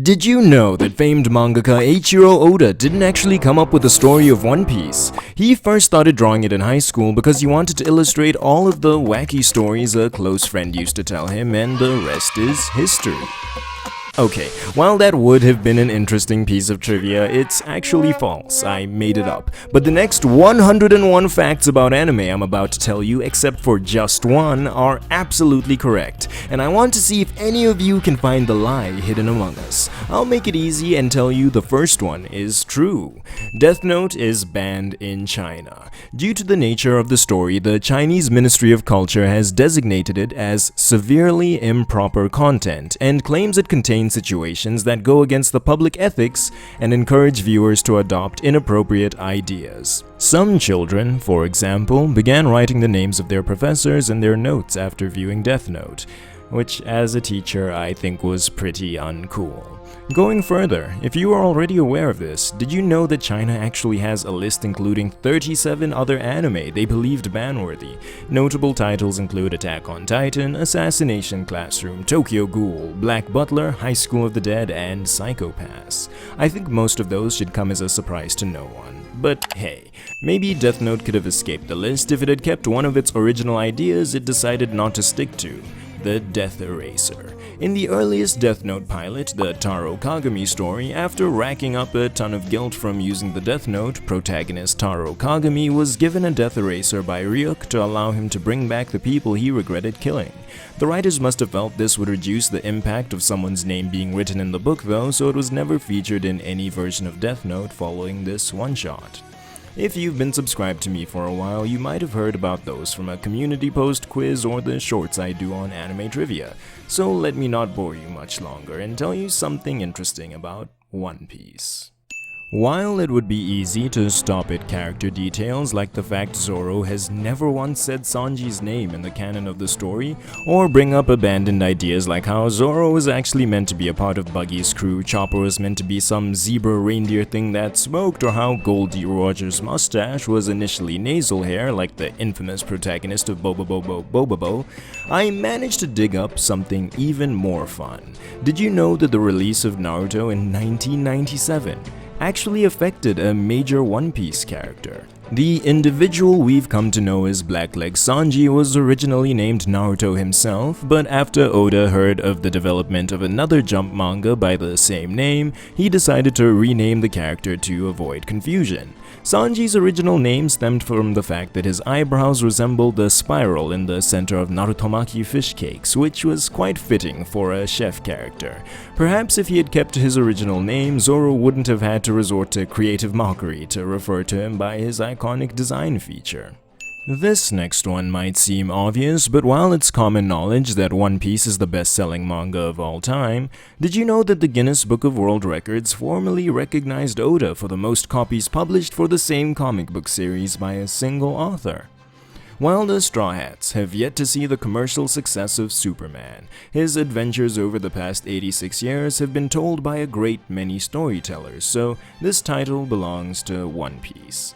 Did you know that famed mangaka Eiichiro Oda didn't actually come up with the story of One Piece? He first started drawing it in high school because he wanted to illustrate all of the wacky stories a close friend used to tell him, and the rest is history. Okay, while that would have been an interesting piece of trivia, it's actually false. I made it up. But the next 101 facts about anime I'm about to tell you, except for just one, are absolutely correct. And I want to see if any of you can find the lie hidden among us. I'll make it easy and tell you the first one is true. Death Note is banned in China. Due to the nature of the story, the Chinese Ministry of Culture has designated it as severely improper content and claims it contains situations that go against the public ethics and encourage viewers to adopt inappropriate ideas. Some children, for example, began writing the names of their professors in their notes after viewing Death Note, which as a teacher I think was pretty uncool. Going further, if you are already aware of this, did you know that China actually has a list including 37 other anime they believed ban-worthy? Notable titles include Attack on Titan, Assassination Classroom, Tokyo Ghoul, Black Butler, High School of the Dead, and Psycho-Pass. I think most of those should come as a surprise to no one. But hey, maybe Death Note could have escaped the list if it had kept one of its original ideas it decided not to stick to: the Death Eraser. In the earliest Death Note pilot, the Taro Kagami story, after racking up a ton of guilt from using the Death Note, protagonist Taro Kagami was given a Death Eraser by Ryuk to allow him to bring back the people he regretted killing. The writers must have felt this would reduce the impact of someone's name being written in the book though, so it was never featured in any version of Death Note following this one-shot. If you've been subscribed to me for a while, you might have heard about those from a community post quiz or the shorts I do on anime trivia, so let me not bore you much longer and tell you something interesting about One Piece. While it would be easy to stop at character details like the fact Zoro has never once said Sanji's name in the canon of the story, or bring up abandoned ideas like how Zoro was actually meant to be a part of Buggy's crew, Chopper was meant to be some zebra reindeer thing that smoked, or how Goldie Roger's mustache was initially nasal hair like the infamous protagonist of Bobobo, I managed to dig up something even more fun. Did you know that the release of Naruto in 1997 actually affected a major One Piece character? The individual we've come to know as Blackleg Sanji was originally named Naruto himself, but after Oda heard of the development of another Jump manga by the same name, he decided to rename the character to avoid confusion. Sanji's original name stemmed from the fact that his eyebrows resembled the spiral in the center of Narutomaki fish cakes, which was quite fitting for a chef character. Perhaps if he had kept his original name, Zoro wouldn't have had to resort to creative mockery to refer to him by his iconic design feature. This next one might seem obvious, but while it's common knowledge that One Piece is the best-selling manga of all time, did you know that the Guinness Book of World Records formally recognized Oda for the most copies published for the same comic book series by a single author? While the Straw Hats have yet to see the commercial success of Superman, his adventures over the past 86 years have been told by a great many storytellers, so this title belongs to One Piece.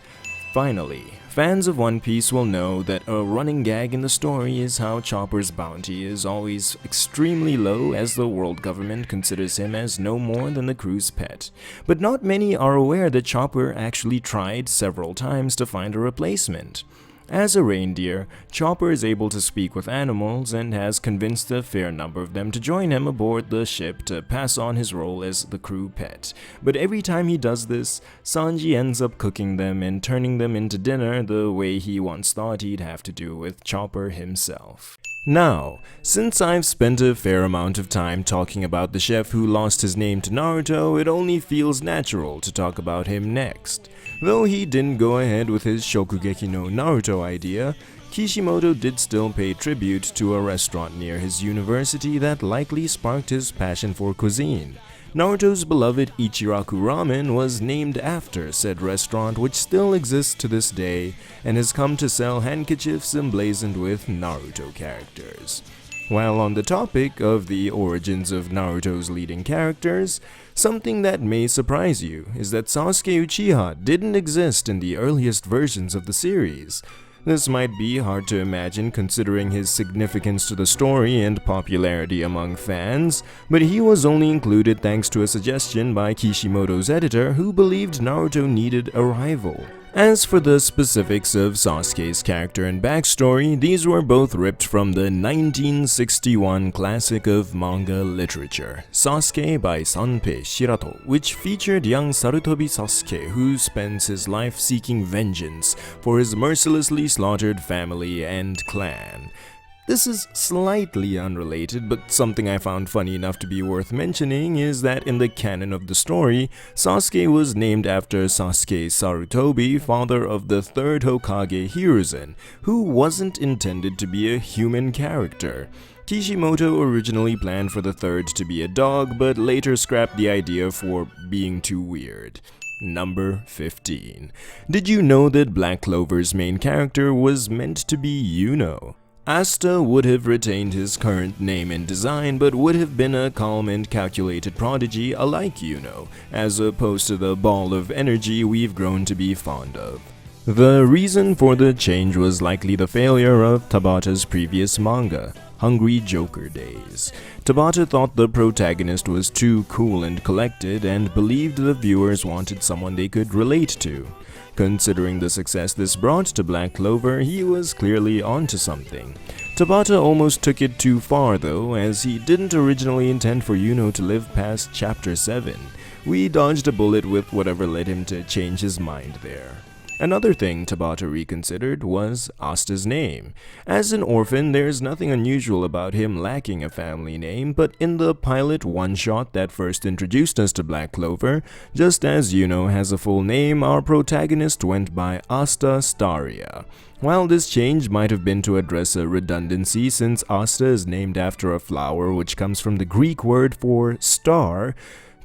Finally, fans of One Piece will know that a running gag in the story is how Chopper's bounty is always extremely low as the world government considers him as no more than the crew's pet. But not many are aware that Chopper actually tried several times to find a replacement. As a reindeer, Chopper is able to speak with animals and has convinced a fair number of them to join him aboard the ship to pass on his role as the crew pet. But every time he does this, Sanji ends up cooking them and turning them into dinner the way he once thought he'd have to do with Chopper himself. Now, since I've spent a fair amount of time talking about the chef who lost his name to Naruto, it only feels natural to talk about him next. Though he didn't go ahead with his Shokugeki no Naruto idea, Kishimoto did still pay tribute to a restaurant near his university that likely sparked his passion for cuisine. Naruto's beloved Ichiraku Ramen was named after said restaurant, which still exists to this day and has come to sell handkerchiefs emblazoned with Naruto characters. While on the topic of the origins of Naruto's leading characters, something that may surprise you is that Sasuke Uchiha didn't exist in the earliest versions of the series. This might be hard to imagine considering his significance to the story and popularity among fans, but he was only included thanks to a suggestion by Kishimoto's editor who believed Naruto needed a rival. As for the specifics of Sasuke's character and backstory, these were both ripped from the 1961 classic of manga literature, Sasuke by Sanpei Shirato, which featured young Sarutobi Sasuke who spends his life seeking vengeance for his mercilessly slaughtered family and clan. This is slightly unrelated, but something I found funny enough to be worth mentioning is that in the canon of the story, Sasuke was named after Sasuke Sarutobi, father of the third Hokage Hiruzen, who wasn't intended to be a human character. Kishimoto originally planned for the third to be a dog, but later scrapped the idea for being too weird. Number 15. Did you know that Black Clover's main character was meant to be Yuno? Asta would have retained his current name and design, but would have been a calm and calculated prodigy alike Yuno, as opposed to the ball of energy we've grown to be fond of. The reason for the change was likely the failure of Tabata's previous manga, Hungry Joker Days. Tabata thought the protagonist was too cool and collected and believed the viewers wanted someone they could relate to. Considering the success this brought to Black Clover, he was clearly onto something. Tabata almost took it too far though, as he didn't originally intend for Yuno to live past Chapter 7. We dodged a bullet with whatever led him to change his mind there. Another thing Tabata reconsidered was Asta's name. As an orphan, there's nothing unusual about him lacking a family name, but in the pilot one-shot that first introduced us to Black Clover, just as Yuno has a full name, our protagonist went by Asta Staria. While this change might have been to address a redundancy since Asta is named after a flower which comes from the Greek word for star,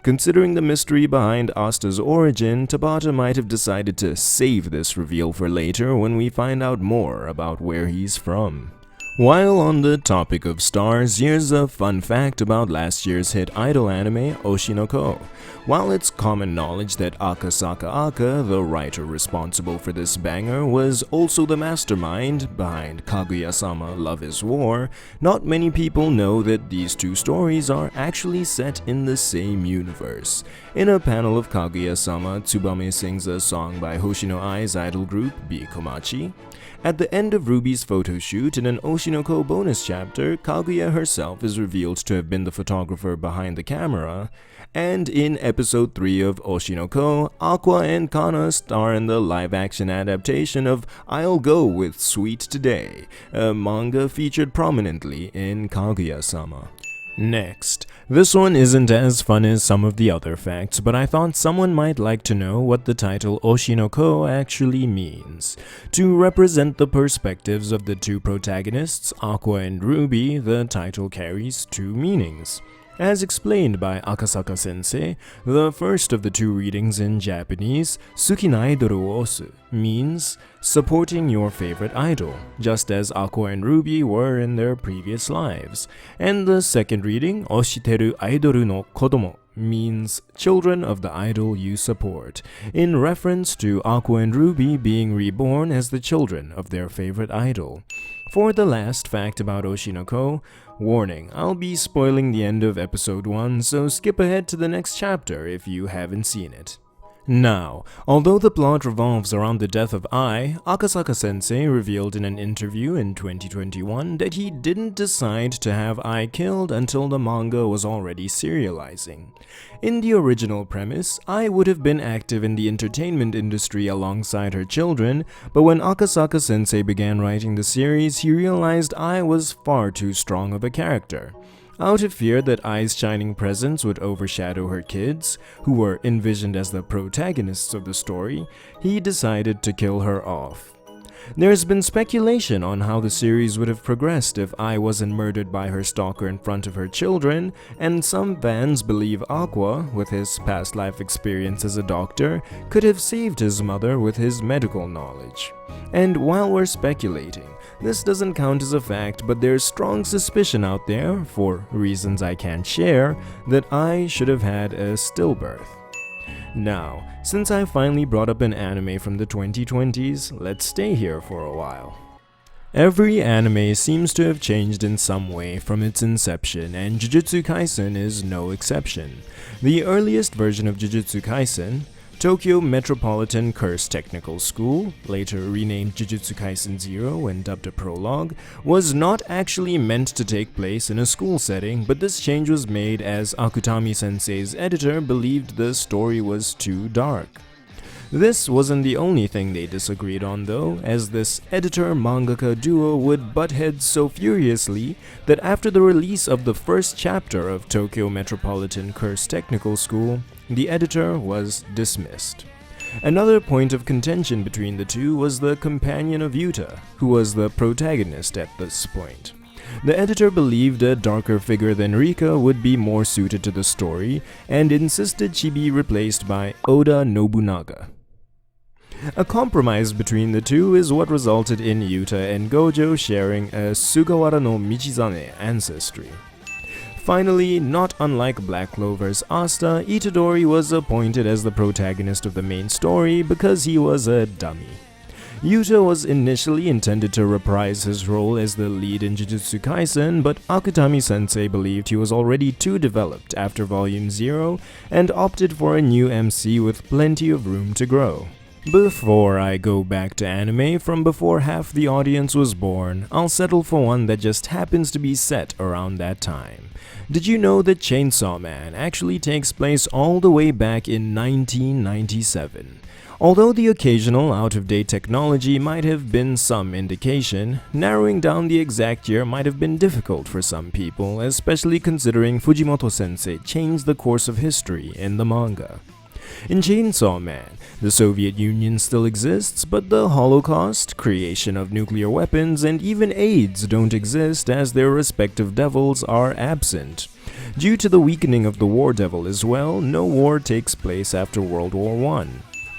considering the mystery behind Asta's origin, Tabata might have decided to save this reveal for later when we find out more about where he's from. While on the topic of stars, here's a fun fact about last year's hit idol anime Oshi no Ko. While it's common knowledge that Akasaka Aka, the writer responsible for this banger, was also the mastermind behind Kaguya-sama Love is War, not many people know that these two stories are actually set in the same universe. In a panel of Kaguya-sama, Tsubame sings a song by Hoshino Ai's idol group Bikomachi. At the end of Ruby's photo shoot in an Oshi no Ko bonus chapter, Kaguya herself is revealed to have been the photographer behind the camera, and in episode 3 of Oshi no Ko, Aqua and Kana star in the live-action adaptation of I'll Go with Sweet Today, a manga featured prominently in Kaguya-sama. Next, this one isn't as fun as some of the other facts, but I thought someone might like to know what the title Oshi no Ko actually means. To represent the perspectives of the two protagonists, Aqua and Ruby, the title carries two meanings. As explained by Akasaka sensei, the first of the two readings in Japanese, Suki na idoru wo osu, means supporting your favorite idol, just as Aqua and Ruby were in their previous lives. And the second reading, Oshiteru aidoru no kodomo, means children of the idol you support, in reference to Aqua and Ruby being reborn as the children of their favorite idol. For the last fact about Oshi no Ko, warning, I'll be spoiling the end of episode 1, so skip ahead to the next chapter if you haven't seen it. Now, although the plot revolves around the death of Ai, Akasaka sensei revealed in an interview in 2021 that he didn't decide to have Ai killed until the manga was already serializing. In the original premise, Ai would have been active in the entertainment industry alongside her children, but when Akasaka sensei began writing the series, he realized Ai was far too strong of a character. Out of fear that Ai's shining presence would overshadow her kids, who were envisioned as the protagonists of the story, he decided to kill her off. There's been speculation on how the series would have progressed if Ai wasn't murdered by her stalker in front of her children, and some fans believe Aqua, with his past life experience as a doctor, could have saved his mother with his medical knowledge. And while we're speculating, this doesn't count as a fact, but there's strong suspicion out there, for reasons I can't share, that Ai should have had a stillbirth. Now, since I finally brought up an anime from the 2020s, let's stay here for a while. Every anime seems to have changed in some way from its inception, and Jujutsu Kaisen is no exception. The earliest version of Jujutsu Kaisen, Tokyo Metropolitan Curse Technical School, later renamed Jujutsu Kaisen 0 and dubbed a prologue, was not actually meant to take place in a school setting, but this change was made as Akutami-sensei's editor believed the story was too dark. This wasn't the only thing they disagreed on though, as this editor-mangaka duo would butt heads so furiously that after the release of the first chapter of Tokyo Metropolitan Curse Technical School, the editor was dismissed. Another point of contention between the two was the companion of Yuta, who was the protagonist at this point. The editor believed a darker figure than Rika would be more suited to the story and insisted she be replaced by Oda Nobunaga. A compromise between the two is what resulted in Yuta and Gojo sharing a Sugawara no Michizane ancestry. Finally, not unlike Black Clover's Asta, Itadori was appointed as the protagonist of the main story because he was a dummy. Yuta was initially intended to reprise his role as the lead in Jujutsu Kaisen, but Akutami-sensei believed he was already too developed after Volume 0 and opted for a new MC with plenty of room to grow. Before I go back to anime from before half the audience was born, I'll settle for one that just happens to be set around that time. Did you know that Chainsaw Man actually takes place all the way back in 1997? Although the occasional out-of-date technology might have been some indication, narrowing down the exact year might have been difficult for some people, especially considering Fujimoto-sensei changed the course of history in the manga. In Chainsaw Man, the Soviet Union still exists, but the Holocaust, creation of nuclear weapons, and even AIDS don't exist as their respective devils are absent. Due to the weakening of the War Devil as well, no war takes place after World War I.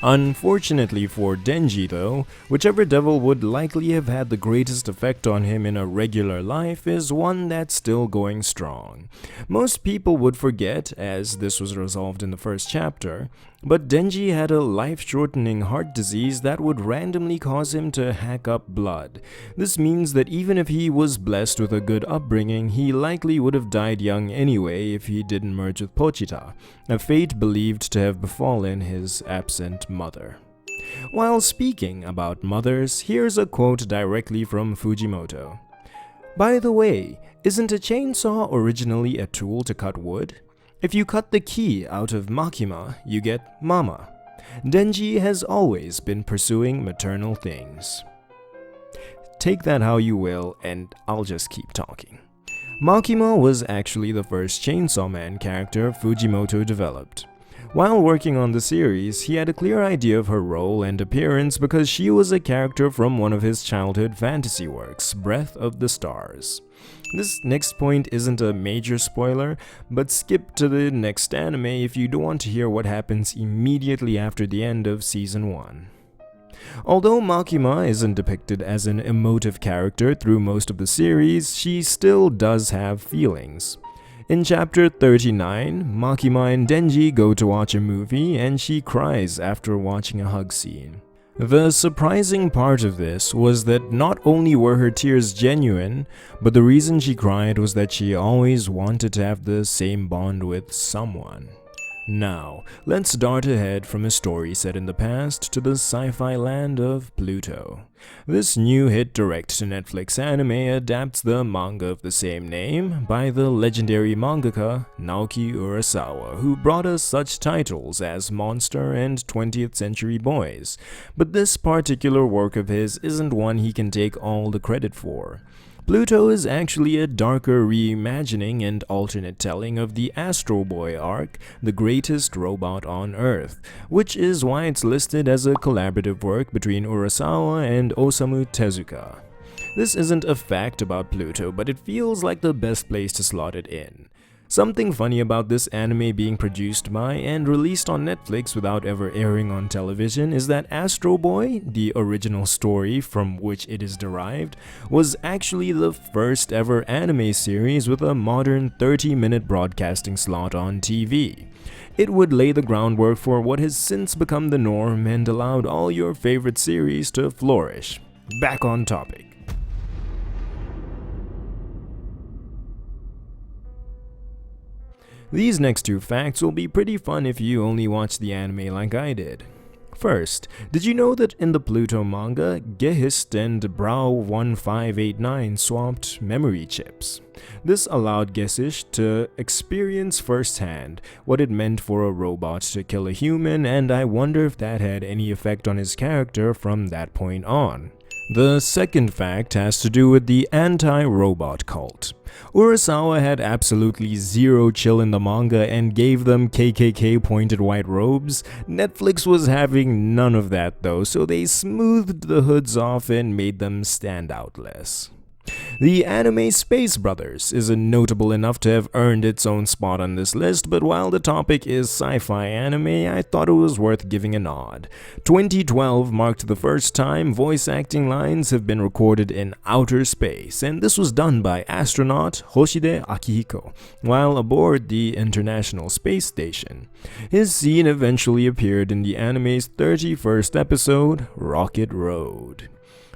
Unfortunately for Denji though, whichever devil would likely have had the greatest effect on him in a regular life is one that's still going strong. Most people would forget, as this was resolved in the first chapter, but Denji had a life-shortening heart disease that would randomly cause him to hack up blood. This means that even if he was blessed with a good upbringing, he likely would have died young anyway if he didn't merge with Pochita, a fate believed to have befallen his absent mother. While speaking about mothers, here's a quote directly from Fujimoto. "By the way, isn't a chainsaw originally a tool to cut wood? If you cut the key out of Makima, you get Mama. Denji has always been pursuing maternal things." Take that how you will, and I'll just keep talking. Makima was actually the first Chainsaw Man character Fujimoto developed. While working on the series, he had a clear idea of her role and appearance because she was a character from one of his childhood fantasy works, Breath of the Stars. This next point isn't a major spoiler, but skip to the next anime if you don't want to hear what happens immediately after the end of Season 1. Although Makima isn't depicted as an emotive character through most of the series, she still does have feelings. In chapter 39, Makima and Denji go to watch a movie and she cries after watching a hug scene. The surprising part of this was that not only were her tears genuine, but the reason she cried was that she always wanted to have the same bond with someone. Now, let's dart ahead from a story set in the past to the sci-fi land of Pluto. This new hit direct-to-Netflix anime adapts the manga of the same name by the legendary mangaka Naoki Urasawa, who brought us such titles as Monster and 20th Century Boys. But this particular work of his isn't one he can take all the credit for. Pluto is actually a darker reimagining and alternate telling of the Astro Boy arc, the greatest robot on Earth, which is why it's listed as a collaborative work between Urasawa and Osamu Tezuka. This isn't a fact about Pluto, but it feels like the best place to slot it in. Something funny about this anime being produced by and released on Netflix without ever airing on television is that Astro Boy, the original story from which it is derived, was actually the first ever anime series with a modern 30-minute broadcasting slot on TV. It would lay the groundwork for what has since become the norm and allowed all your favorite series to flourish. Back on topic. These next two facts will be pretty fun if you only watch the anime like I did. First, did you know that in the Pluto manga, Geass and Brow 1589 swapped memory chips? This allowed Geass to experience firsthand what it meant for a robot to kill a human, and I wonder if that had any effect on his character from that point on. The second fact has to do with the anti-robot cult. Urasawa had absolutely zero chill in the manga and gave them KKK pointed white robes. Netflix was having none of that though, so they smoothed the hoods off and made them stand out less. The anime Space Brothers isn't notable enough to have earned its own spot on this list, but while the topic is sci-fi anime, I thought it was worth giving a nod. 2012 marked the first time voice acting lines have been recorded in outer space, and this was done by astronaut Hoshide Akihiko while aboard the International Space Station. His scene eventually appeared in the anime's 31st episode, Rocket Road.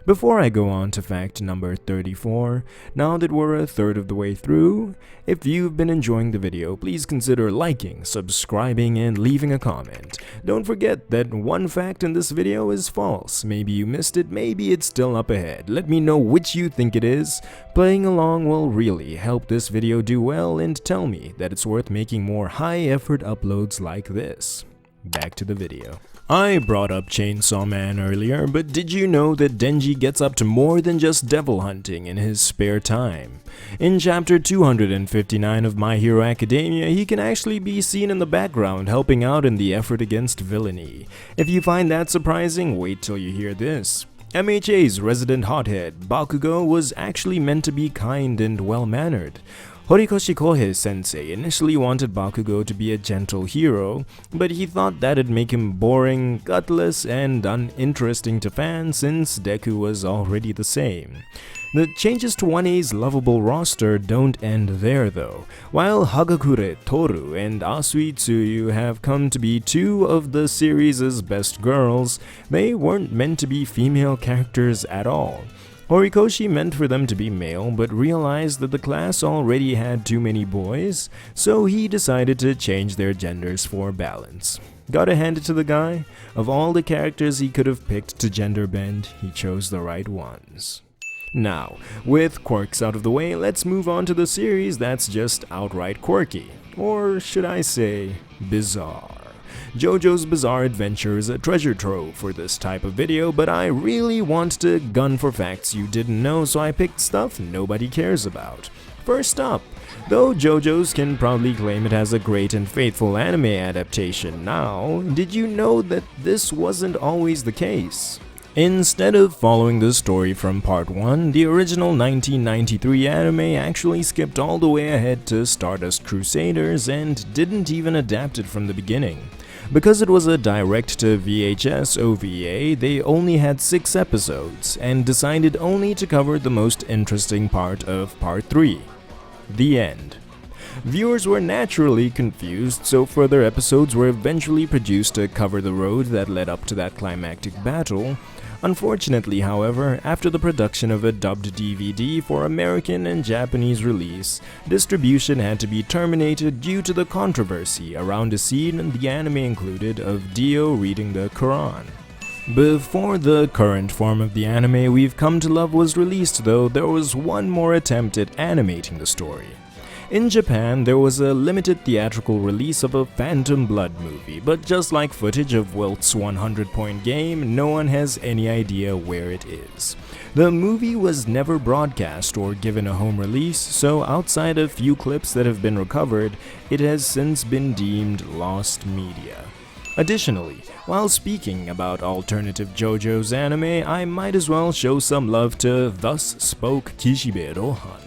Before I go on to fact number 34, now that we're a third of the way through, if you've been enjoying the video, please consider liking, subscribing, and leaving a comment. Don't forget that one fact in this video is false. Maybe you missed it, maybe it's still up ahead. Let me know which you think it is. Playing along will really help this video do well and tell me that it's worth making more high-effort uploads like this. Back to the video. I brought up Chainsaw Man earlier, but did you know that Denji gets up to more than just devil hunting in his spare time? In chapter 259 of My Hero Academia, he can actually be seen in the background helping out in the effort against villainy. If you find that surprising, wait till you hear this. MHA's resident hothead, Bakugo, was actually meant to be kind and well-mannered. Horikoshi Kohei sensei initially wanted Bakugo to be a gentle hero, but he thought that'd make him boring, gutless, and uninteresting to fans since Deku was already the same. The changes to 1A's lovable roster don't end there though. While Hagakure Toru and Asui Tsuyu have come to be two of the series' best girls, they weren't meant to be female characters at all. Horikoshi meant for them to be male, but realized that the class already had too many boys, so he decided to change their genders for balance. Gotta hand it to the guy. Of all the characters he could have picked to gender bend, he chose the right ones. Now, with quirks out of the way, let's move on to the series that's just outright quirky. Or should I say, bizarre. Jojo's Bizarre Adventure is a treasure trove for this type of video, but I really want to gun for facts you didn't know, so I picked stuff nobody cares about. First up, though JoJo's can proudly claim it has a great and faithful anime adaptation now, did you know that this wasn't always the case? Instead of following the story from part 1, the original 1993 anime actually skipped all the way ahead to Stardust Crusaders and didn't even adapt it from the beginning. Because it was a direct-to-VHS OVA, they only had 6 episodes, and decided only to cover the most interesting part of Part 3. The end. Viewers were naturally confused, so further episodes were eventually produced to cover the road that led up to that climactic battle. Unfortunately, however, after the production of a dubbed DVD for American and Japanese release, distribution had to be terminated due to the controversy around a scene the anime included of Dio reading the Quran. Before the current form of the anime we've come to love was released though, there was one more attempt at animating the story. In Japan, there was a limited theatrical release of a Phantom Blood movie, but just like footage of Wilt's 100-point game, no one has any idea where it is. The movie was never broadcast or given a home release, so outside a few clips that have been recovered, it has since been deemed lost media. Additionally, while speaking about alternative JoJo's anime, I might as well show some love to Thus Spoke Kishibe Rohan.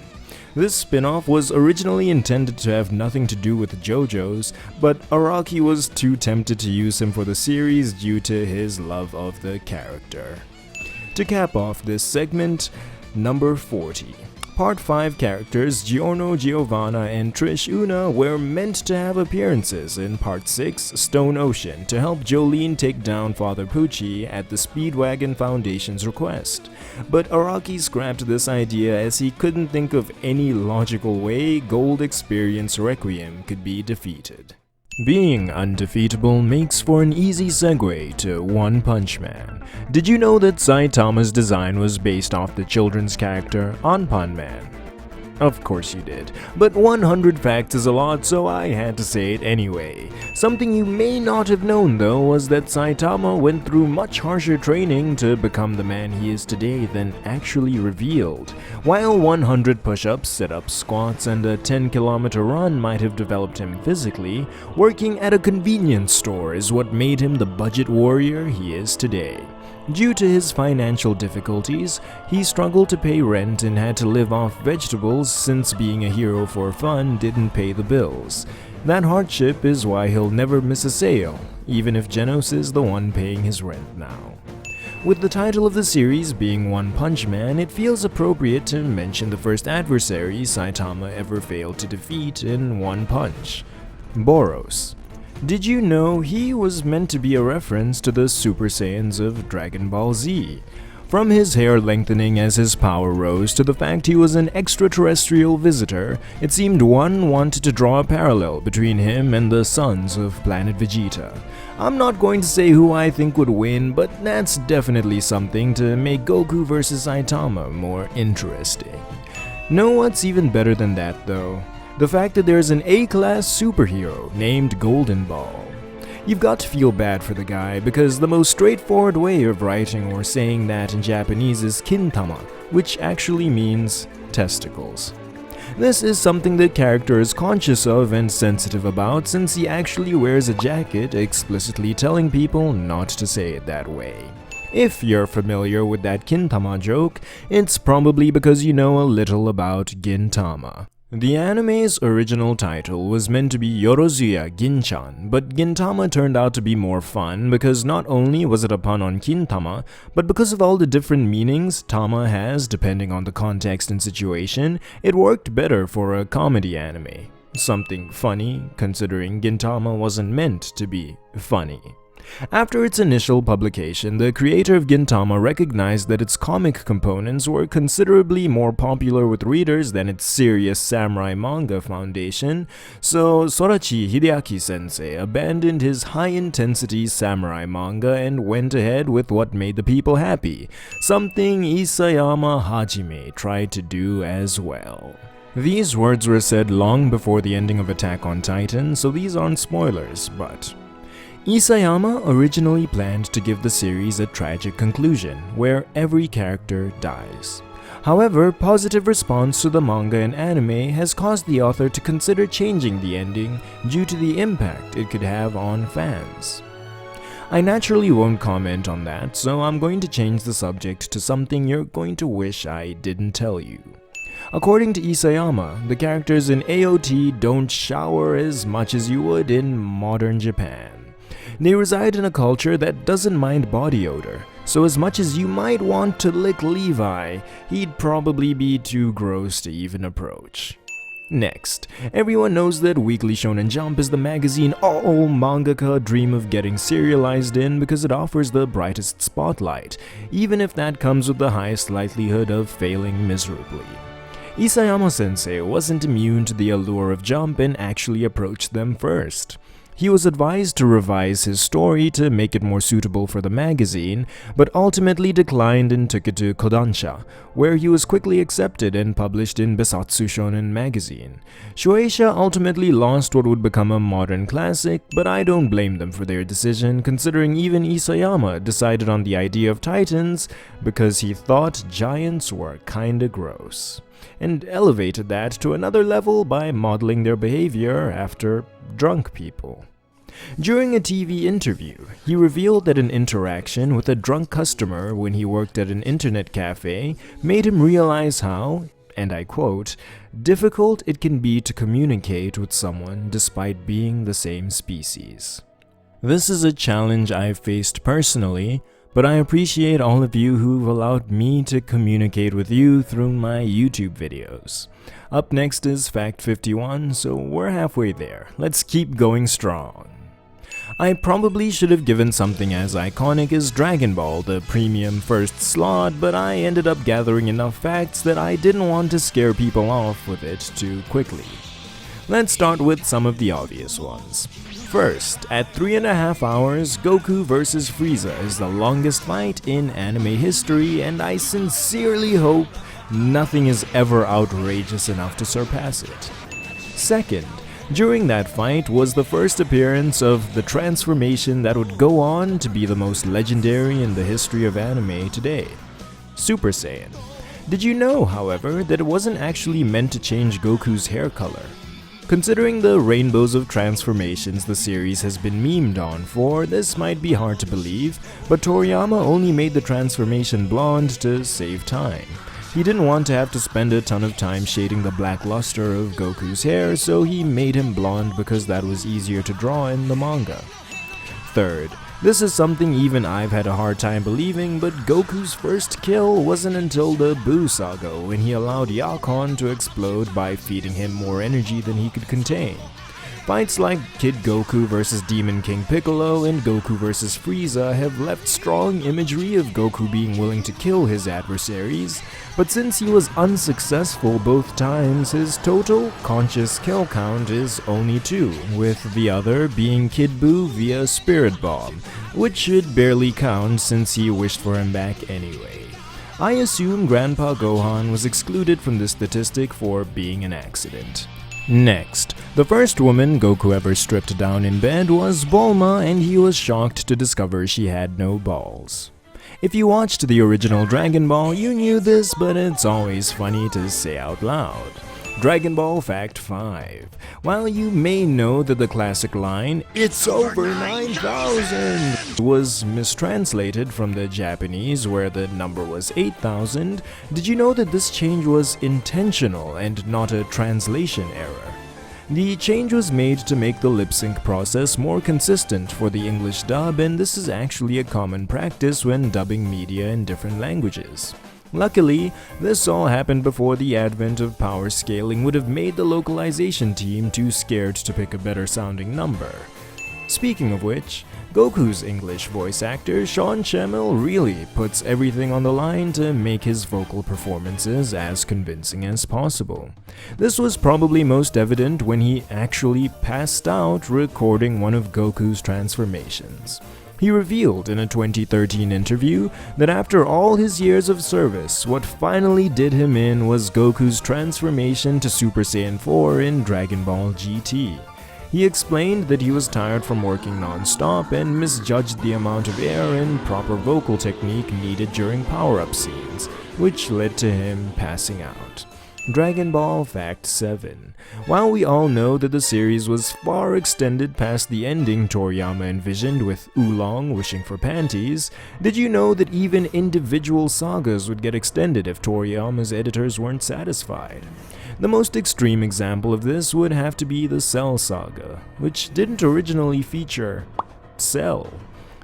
This spin-off was originally intended to have nothing to do with JoJo's, but Araki was too tempted to use him for the series due to his love of the character. To cap off this segment, number 40. Part 5 characters Giorno Giovanna and Trish Una were meant to have appearances in Part 6, Stone Ocean, to help Jolene take down Father Pucci at the Speedwagon Foundation's request. But Araki scrapped this idea as he couldn't think of any logical way Gold Experience Requiem could be defeated. Being undefeatable makes for an easy segue to One Punch Man. Did you know that Saitama's design was based off the children's character Anpan Man? Of course you did, but 100 facts is a lot, so I had to say it anyway. Something you may not have known though was that Saitama went through much harsher training to become the man he is today than actually revealed. While 100 push-ups, sit-ups, squats, and a 10-kilometer run might have developed him physically, working at a convenience store is what made him the budget warrior he is today. Due to his financial difficulties, he struggled to pay rent and had to live off vegetables since being a hero for fun didn't pay the bills. That hardship is why he'll never miss a sale, even if Genos is the one paying his rent now. With the title of the series being One Punch Man, it feels appropriate to mention the first adversary Saitama ever failed to defeat in one punch: Boros. Did you know he was meant to be a reference to the Super Saiyans of Dragon Ball Z? From his hair lengthening as his power rose to the fact he was an extraterrestrial visitor, it seemed one wanted to draw a parallel between him and the sons of planet Vegeta. I'm not going to say who I think would win, but that's definitely something to make Goku vs Saitama more interesting. Know what's even better than that though? The fact that there's an A-class superhero named Golden Ball. You've got to feel bad for the guy because the most straightforward way of writing or saying that in Japanese is Gintama, which actually means testicles. This is something the character is conscious of and sensitive about since he actually wears a jacket explicitly telling people not to say it that way. If you're familiar with that Gintama joke, it's probably because you know a little about Gintama. The anime's original title was meant to be Yorozuya Ginchan, but Gintama turned out to be more fun because not only was it a pun on Gintama, but because of all the different meanings Tama has depending on the context and situation, it worked better for a comedy anime. Something funny, considering Gintama wasn't meant to be funny. After its initial publication, the creator of Gintama recognized that its comic components were considerably more popular with readers than its serious samurai manga foundation, so Sorachi Hideaki sensei abandoned his high-intensity samurai manga and went ahead with what made the people happy, something Isayama Hajime tried to do as well. These words were said long before the ending of Attack on Titan, so these aren't spoilers, but Isayama originally planned to give the series a tragic conclusion, where every character dies. However, positive response to the manga and anime has caused the author to consider changing the ending due to the impact it could have on fans. I naturally won't comment on that, so I'm going to change the subject to something you're going to wish I didn't tell you. According to Isayama, the characters in AOT don't shower as much as you would in modern Japan. They reside in a culture that doesn't mind body odor, so as much as you might want to lick Levi, he'd probably be too gross to even approach. Next, everyone knows that Weekly Shonen Jump is the magazine all mangaka dream of getting serialized in because it offers the brightest spotlight, even if that comes with the highest likelihood of failing miserably. Isayama-sensei wasn't immune to the allure of Jump and actually approached them first. He was advised to revise his story to make it more suitable for the magazine, but ultimately declined and took it to Kodansha, where he was quickly accepted and published in Besatsu Shonen magazine. Shueisha ultimately lost what would become a modern classic, but I don't blame them for their decision, considering even Isayama decided on the idea of Titans because he thought giants were kinda gross, and elevated that to another level by modeling their behavior after drunk people. During a TV interview, he revealed that an interaction with a drunk customer when he worked at an internet cafe made him realize how, and I quote, difficult it can be to communicate with someone despite being the same species. This is a challenge I've faced personally, but I appreciate all of you who've allowed me to communicate with you through my YouTube videos. Up next is Fact 51, so we're halfway there. Let's keep going strong. I probably should have given something as iconic as Dragon Ball the premium first slot, but I ended up gathering enough facts that I didn't want to scare people off with it too quickly. Let's start with some of the obvious ones. First, at 3.5 hours, Goku vs. Frieza is the longest fight in anime history, and I sincerely hope nothing is ever outrageous enough to surpass it. Second, during that fight was the first appearance of the transformation that would go on to be the most legendary in the history of anime today, Super Saiyan. Did you know, however, that it wasn't actually meant to change Goku's hair color? Considering the rainbows of transformations the series has been memed on for, this might be hard to believe, but Toriyama only made the transformation blonde to save time. He didn't want to have to spend a ton of time shading the black luster of Goku's hair, so he made him blonde because that was easier to draw in the manga. Third, this is something even I've had a hard time believing, but Goku's first kill wasn't until the Buu saga when he allowed Yakon to explode by feeding him more energy than he could contain. Fights like Kid Goku vs Demon King Piccolo and Goku vs Frieza have left strong imagery of Goku being willing to kill his adversaries, but since he was unsuccessful both times, his total conscious kill count is only 2, with the other being Kid Buu via Spirit Bomb, which should barely count since he wished for him back anyway. I assume Grandpa Gohan was excluded from this statistic for being an accident. Next, the first woman Goku ever stripped down in bed was Bulma, and he was shocked to discover she had no balls. If you watched the original Dragon Ball, you knew this, but it's always funny to say out loud. Dragon Ball Fact 5. While you may know that the classic line, "It's over 9,000" was mistranslated from the Japanese where the number was 8,000, did you know that this change was intentional and not a translation error? The change was made to make the lip-sync process more consistent for the English dub, and this is actually a common practice when dubbing media in different languages. Luckily, this all happened before the advent of power scaling would have made the localization team too scared to pick a better sounding number. Speaking of which, Goku's English voice actor Sean Schemmel really puts everything on the line to make his vocal performances as convincing as possible. This was probably most evident when he actually passed out recording one of Goku's transformations. He revealed in a 2013 interview that after all his years of service, what finally did him in was Goku's transformation to Super Saiyan 4 in Dragon Ball GT. He explained that he was tired from working non-stop and misjudged the amount of air and proper vocal technique needed during power-up scenes, which led to him passing out. Dragon Ball Fact 7. While we all know that the series was far extended past the ending Toriyama envisioned with Oolong wishing for panties, did you know that even individual sagas would get extended if Toriyama's editors weren't satisfied? The most extreme example of this would have to be the Cell saga, which didn't originally feature Cell.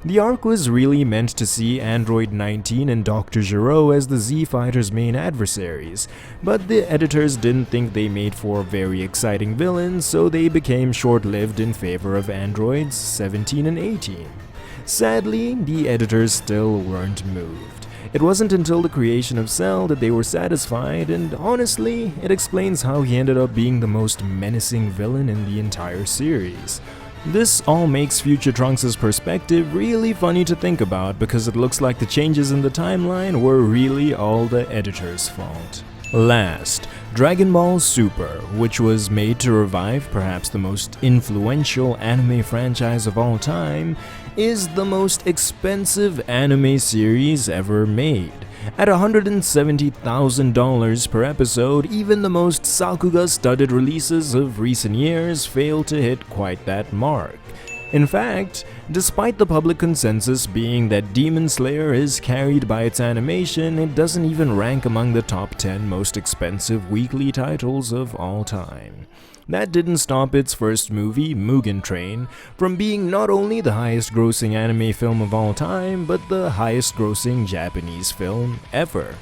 The arc was really meant to see Android 19 and Dr. Gero as the Z-Fighters' main adversaries, but the editors didn't think they made for very exciting villains, so they became short-lived in favor of Androids 17 and 18. Sadly, the editors still weren't moved. It wasn't until the creation of Cell that they were satisfied, and honestly, it explains how he ended up being the most menacing villain in the entire series. This all makes future Trunks' perspective really funny to think about because it looks like the changes in the timeline were really all the editor's fault. Last, Dragon Ball Super, which was made to revive perhaps the most influential anime franchise of all time, is the most expensive anime series ever made. At $170,000 per episode, even the most Sakuga-studded releases of recent years fail to hit quite that mark. In fact, despite the public consensus being that Demon Slayer is carried by its animation, it doesn't even rank among the top 10 most expensive weekly titles of all time. That didn't stop its first movie, Mugen Train, from being not only the highest grossing anime film of all time, but the highest grossing Japanese film ever.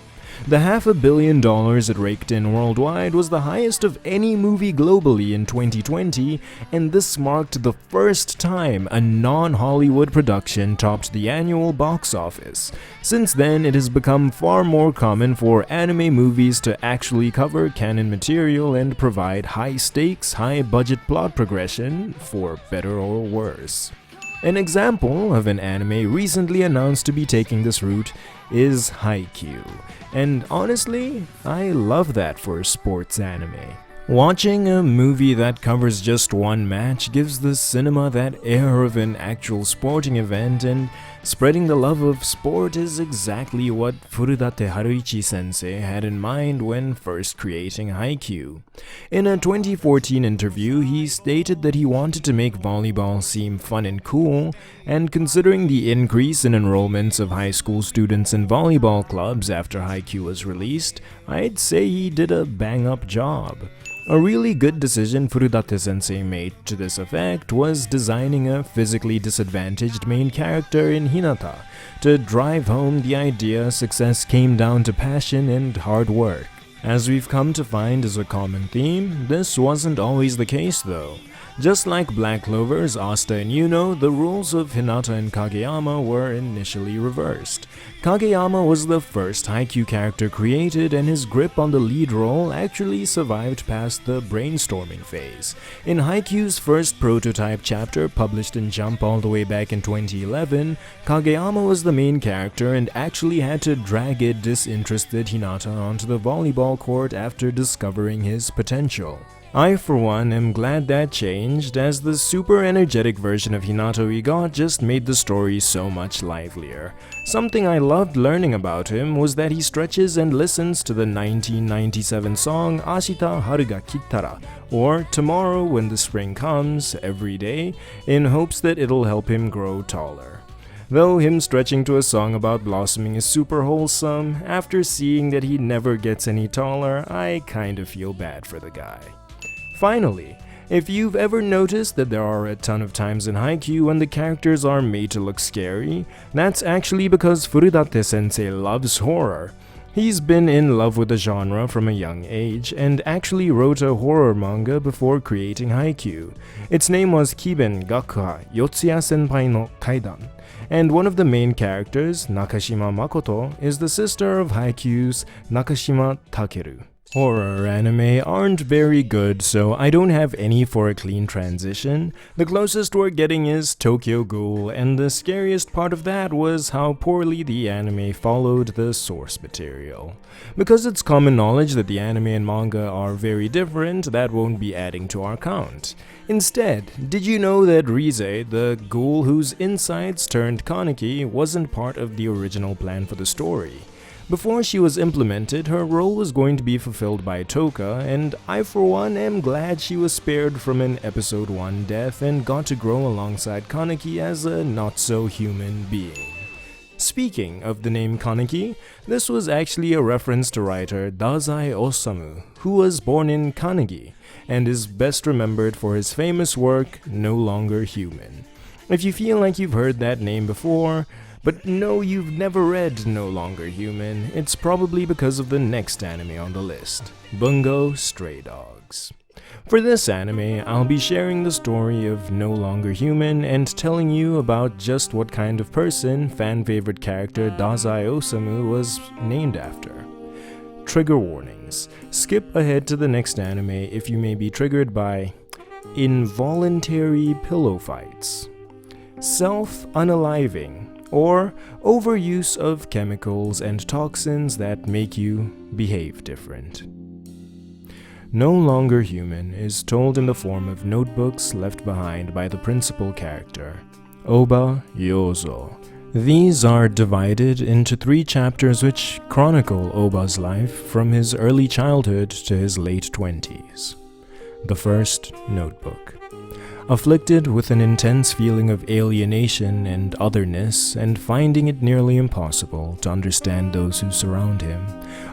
The $500 million it raked in worldwide was the highest of any movie globally in 2020, and this marked the first time a non-Hollywood production topped the annual box office. Since then, it has become far more common for anime movies to actually cover canon material and provide high-stakes, high-budget plot progression, for better or worse. An example of an anime recently announced to be taking this route is Haikyuu, and honestly, I love that for sports anime. Watching a movie that covers just one match gives the cinema that air of an actual sporting event, and spreading the love of sport is exactly what Furudate Haruichi sensei had in mind when first creating Haikyuu. In a 2014 interview, he stated that he wanted to make volleyball seem fun and cool, and considering the increase in enrollments of high school students in volleyball clubs after Haikyuu was released, I'd say he did a bang-up job. A really good decision Furudate-sensei made to this effect was designing a physically disadvantaged main character in Hinata to drive home the idea success came down to passion and hard work. As we've come to find as a common theme, this wasn't always the case though. Just like Black Clover's Asta and Yuno, the rules of Hinata and Kageyama were initially reversed. Kageyama was the first Haikyuu character created, and his grip on the lead role actually survived past the brainstorming phase. In Haikyuu's first prototype chapter, published in Jump all the way back in 2011, Kageyama was the main character and actually had to drag a disinterested Hinata onto the volleyball court after discovering his potential. I, for one, am glad that changed, as the super energetic version of Hinata we got just made the story so much livelier. Something I loved learning about him was that he stretches and listens to the 1997 song Ashita Haru ga Kittara, or Tomorrow When the Spring Comes, every day, in hopes that it'll help him grow taller. Though him stretching to a song about blossoming is super wholesome, after seeing that he never gets any taller, I kinda feel bad for the guy. Finally, if you've ever noticed that there are a ton of times in Haikyuu when the characters are made to look scary, that's actually because Furudate-sensei loves horror. He's been in love with the genre from a young age, and actually wrote a horror manga before creating Haikyuu. Its name was Kiben Gakuha Yotsuya Senpai no Kaidan, and one of the main characters, Nakashima Makoto, is the sister of Haikyuu's Nakashima Takeru. Horror anime aren't very good, so I don't have any for a clean transition. The closest we're getting is Tokyo Ghoul, and the scariest part of that was how poorly the anime followed the source material. Because it's common knowledge that the anime and manga are very different, that won't be adding to our count. Instead, did you know that Rise, the ghoul whose insides turned Kaneki, wasn't part of the original plan for the story? Before she was implemented, her role was going to be fulfilled by Toka, and I for one am glad she was spared from an episode 1 death and got to grow alongside Kaneki as a not-so-human being. Speaking of the name Kaneki, this was actually a reference to writer Dazai Osamu, who was born in Kanegi, and is best remembered for his famous work, No Longer Human. If you feel like you've heard that name before, but no, you've never read No Longer Human, it's probably because of the next anime on the list, Bungou Stray Dogs. For this anime, I'll be sharing the story of No Longer Human and telling you about just what kind of person fan-favorite character Dazai Osamu was named after. Trigger warnings. Skip ahead to the next anime if you may be triggered by involuntary pillow fights, self-unaliving, or overuse of chemicals and toxins that make you behave different. No Longer Human is told in the form of notebooks left behind by the principal character, Oba Yozo. These are divided into 3 chapters which chronicle Oba's life from his early childhood to his late 20s. The first notebook. Afflicted with an intense feeling of alienation and otherness, and finding it nearly impossible to understand those who surround him,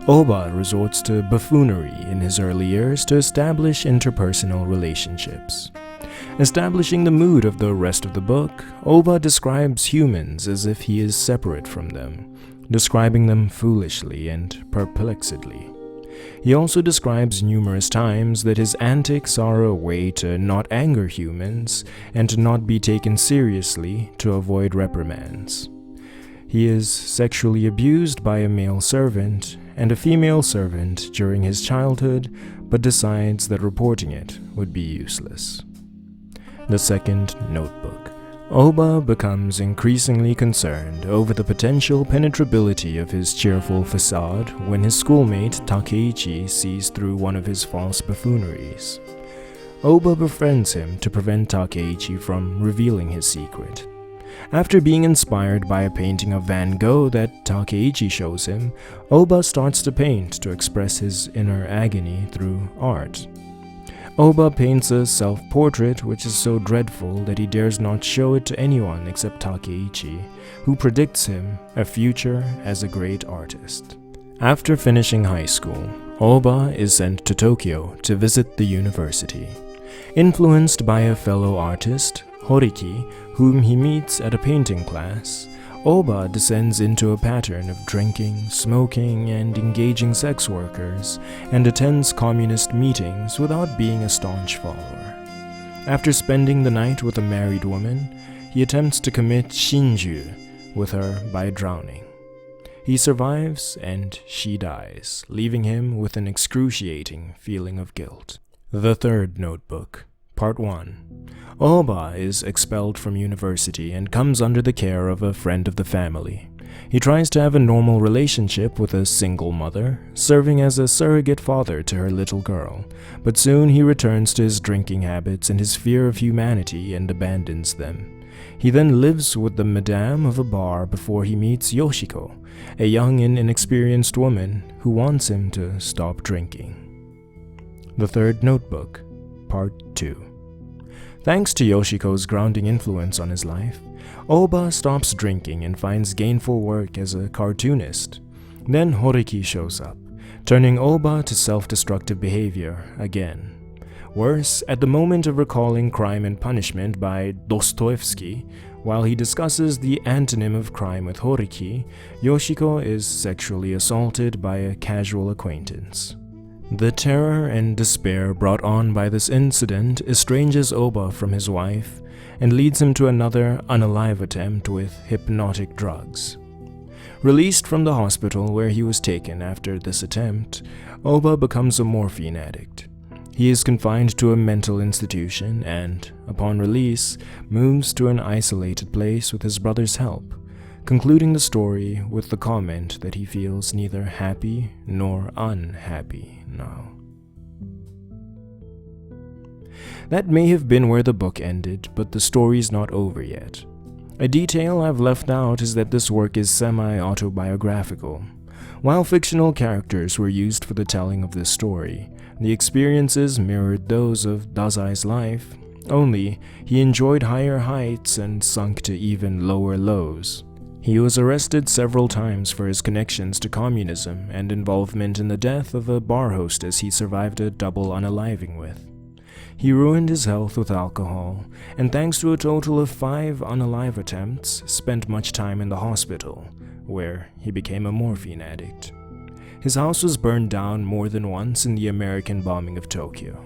Oba resorts to buffoonery in his early years to establish interpersonal relationships. Establishing the mood of the rest of the book, Oba describes humans as if he is separate from them, describing them foolishly and perplexedly. He also describes numerous times that his antics are a way to not anger humans and to not be taken seriously to avoid reprimands. He is sexually abused by a male servant and a female servant during his childhood, but decides that reporting it would be useless. The second notebook. Oba becomes increasingly concerned over the potential penetrability of his cheerful facade when his schoolmate Takeichi sees through one of his false buffooneries. Oba befriends him to prevent Takeichi from revealing his secret. After being inspired by a painting of Van Gogh that Takeichi shows him, Oba starts to paint to express his inner agony through art. Oba paints a self-portrait which is so dreadful that he dares not show it to anyone except Takeichi, who predicts him a future as a great artist. After finishing high school, Oba is sent to Tokyo to visit the university. Influenced by a fellow artist, Horiki, whom he meets at a painting class, Oba descends into a pattern of drinking, smoking, and engaging sex workers, and attends communist meetings without being a staunch follower. After spending the night with a married woman, he attempts to commit shinju with her by drowning. He survives, and she dies, leaving him with an excruciating feeling of guilt. The third notebook. Part 1. Oba is expelled from university and comes under the care of a friend of the family. He tries to have a normal relationship with a single mother, serving as a surrogate father to her little girl, but soon he returns to his drinking habits and his fear of humanity and abandons them. He then lives with the madame of a bar before he meets Yoshiko, a young and inexperienced woman who wants him to stop drinking. The third notebook. Part 2. Thanks to Yoshiko's grounding influence on his life, Oba stops drinking and finds gainful work as a cartoonist. Then Horiki shows up, turning Oba to self-destructive behavior again. Worse, at the moment of recalling Crime and Punishment by Dostoevsky, while he discusses the antonym of crime with Horiki, Yoshiko is sexually assaulted by a casual acquaintance. The terror and despair brought on by this incident estranges Oba from his wife and leads him to another unalive attempt with hypnotic drugs. Released from the hospital where he was taken after this attempt, Oba becomes a morphine addict. He is confined to a mental institution and, upon release, moves to an isolated place with his brother's help, concluding the story with the comment that he feels neither happy nor unhappy now. That may have been where the book ended, but the story's not over yet. A detail I've left out is that this work is semi-autobiographical. While fictional characters were used for the telling of this story, the experiences mirrored those of Dazai's life, only he enjoyed higher heights and sunk to even lower lows. He was arrested several times for his connections to communism and involvement in the death of a bar hostess he survived a double unaliving with. He ruined his health with alcohol, and thanks to a total of 5 unalive attempts, spent much time in the hospital, where he became a morphine addict. His house was burned down more than once in the American bombing of Tokyo.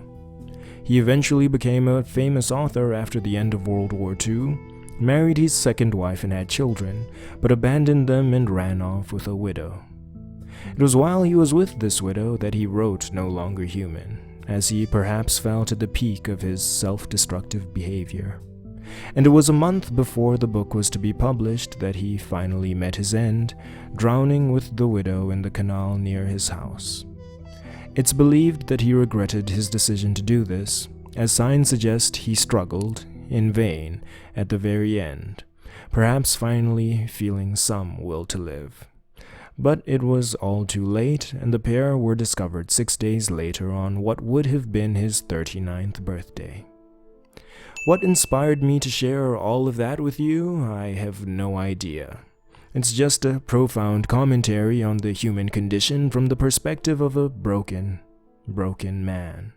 He eventually became a famous author after the end of World War II, married his second wife and had children, but abandoned them and ran off with a widow. It was while he was with this widow that he wrote No Longer Human, as he perhaps felt at the peak of his self-destructive behavior. And it was a month before the book was to be published that he finally met his end, drowning with the widow in the canal near his house. It's believed that he regretted his decision to do this, as signs suggest he struggled, in vain, at the very end, perhaps finally feeling some will to live. But it was all too late, and the pair were discovered 6 days later on what would have been his 39th birthday. What inspired me to share all of that with you, I have no idea. It's just a profound commentary on the human condition from the perspective of a broken man.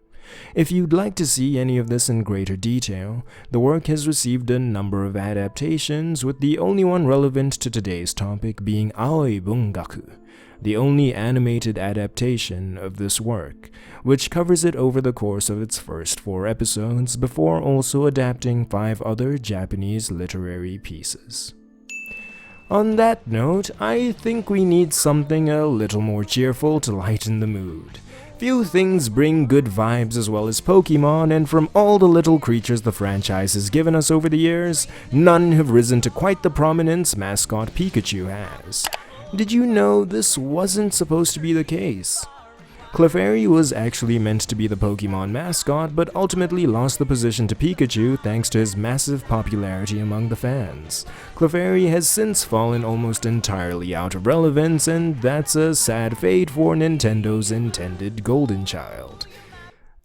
If you'd like to see any of this in greater detail, the work has received a number of adaptations, with the only one relevant to today's topic being Aoi Bungaku, the only animated adaptation of this work, which covers it over the course of its first 4 episodes before also adapting 5 other Japanese literary pieces. On that note, I think we need something a little more cheerful to lighten the mood. Few things bring good vibes as well as Pokémon, and from all the little creatures the franchise has given us over the years, none have risen to quite the prominence mascot Pikachu has. Did you know this wasn't supposed to be the case? Clefairy was actually meant to be the Pokémon mascot, but ultimately lost the position to Pikachu thanks to his massive popularity among the fans. Clefairy has since fallen almost entirely out of relevance, and that's a sad fate for Nintendo's intended golden child.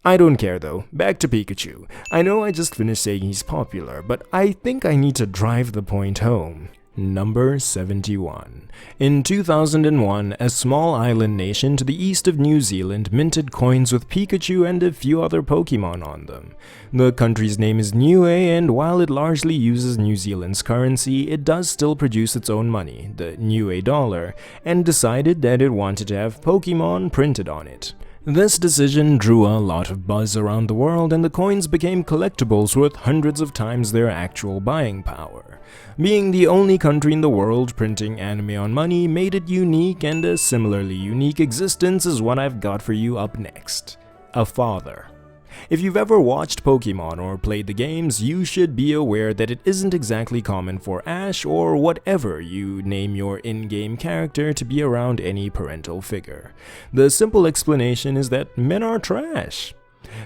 I don't care though, back to Pikachu. I know I just finished saying he's popular, but I think I need to drive the point home. Number 71. In 2001, a small island nation to the east of New Zealand minted coins with Pikachu and a few other Pokemon on them. The country's name is Niue, and while it largely uses New Zealand's currency, it does still produce its own money, the Niue dollar, and decided that it wanted to have Pokemon printed on it. This decision drew a lot of buzz around the world, and the coins became collectibles worth hundreds of times their actual buying power. Being the only country in the world printing anime on money made it unique, and a similarly unique existence is what I've got for you up next. A father. If you've ever watched Pokémon or played the games, you should be aware that it isn't exactly common for Ash or whatever you name your in-game character to be around any parental figure. The simple explanation is that men are trash.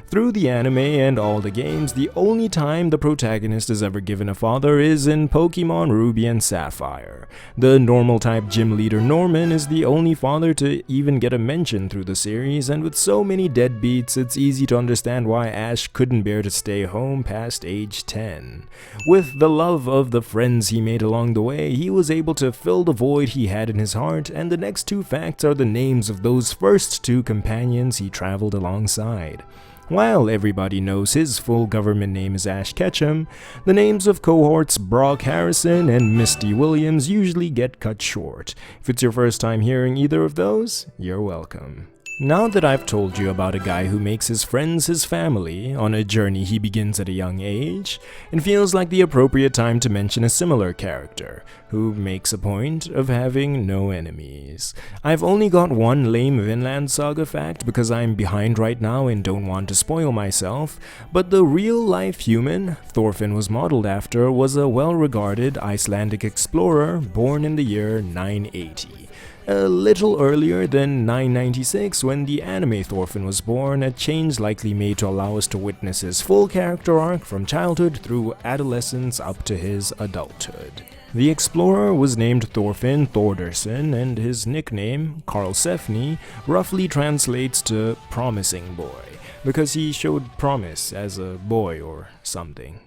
Through the anime and all the games, the only time the protagonist is ever given a father is in Pokémon Ruby and Sapphire. The normal-type gym leader Norman is the only father to even get a mention through the series, and with so many deadbeats, it's easy to understand why Ash couldn't bear to stay home past age 10. With the love of the friends he made along the way, he was able to fill the void he had in his heart, and the next 2 facts are the names of those first 2 companions he traveled alongside. While everybody knows his full government name is Ash Ketchum, the names of cohorts Brock Harrison and Misty Williams usually get cut short. If it's your first time hearing either of those, you're welcome. Now that I've told you about a guy who makes his friends his family on a journey he begins at a young age, it feels like the appropriate time to mention a similar character, who makes a point of having no enemies. I've only got one lame Vinland Saga fact because I'm behind right now and don't want to spoil myself, but the real-life human Thorfinn was modeled after was a well-regarded Icelandic explorer born in the year 980. A little earlier than 996, when the anime Thorfinn was born, a change likely made to allow us to witness his full character arc from childhood through adolescence up to his adulthood. The explorer was named Thorfinn Thordarson, and his nickname, Karlsefni, roughly translates to promising boy, because he showed promise as a boy or something.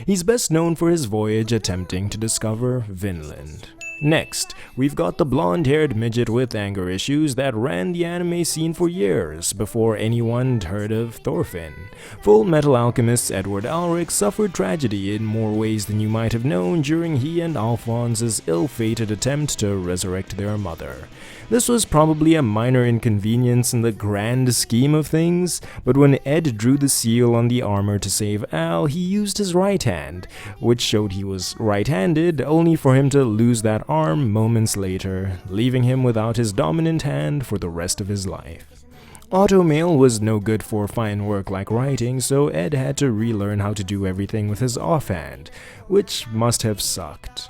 He's best known for his voyage attempting to discover Vinland. Next, we've got the blonde-haired midget with anger issues that ran the anime scene for years before anyone heard of Thorfinn. Fullmetal Alchemist's Edward Elric suffered tragedy in more ways than you might have known during he and Alphonse's ill-fated attempt to resurrect their mother. This was probably a minor inconvenience in the grand scheme of things, but when Ed drew the seal on the armor to save Al, he used his right hand, which showed he was right-handed, only for him to lose that arm moments later, leaving him without his dominant hand for the rest of his life. Automail was no good for fine work like writing, so Ed had to relearn how to do everything with his offhand, which must have sucked.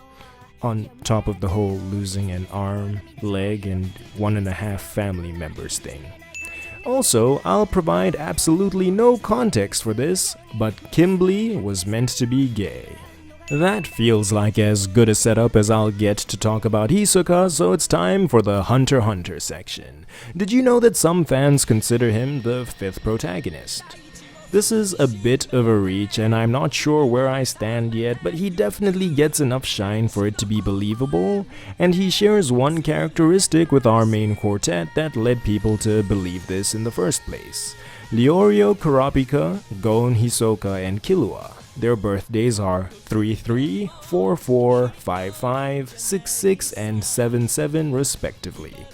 On top of the whole losing an arm, leg, and 1.5 family members thing. Also, I'll provide absolutely no context for this, but Kimberly was meant to be gay. That feels like as good a setup as I'll get to talk about Hisoka, so it's time for the Hunter x Hunter section. Did you know that some fans consider him the 5th protagonist? This is a bit of a reach and I'm not sure where I stand yet, but he definitely gets enough shine for it to be believable, and he shares one characteristic with our main quartet that led people to believe this in the first place. Leorio, Kurapika, Gon, Hisoka, and Killua. Their birthdays are 3-3, 4-4, 5-5, 6-6, and 7-7 respectively.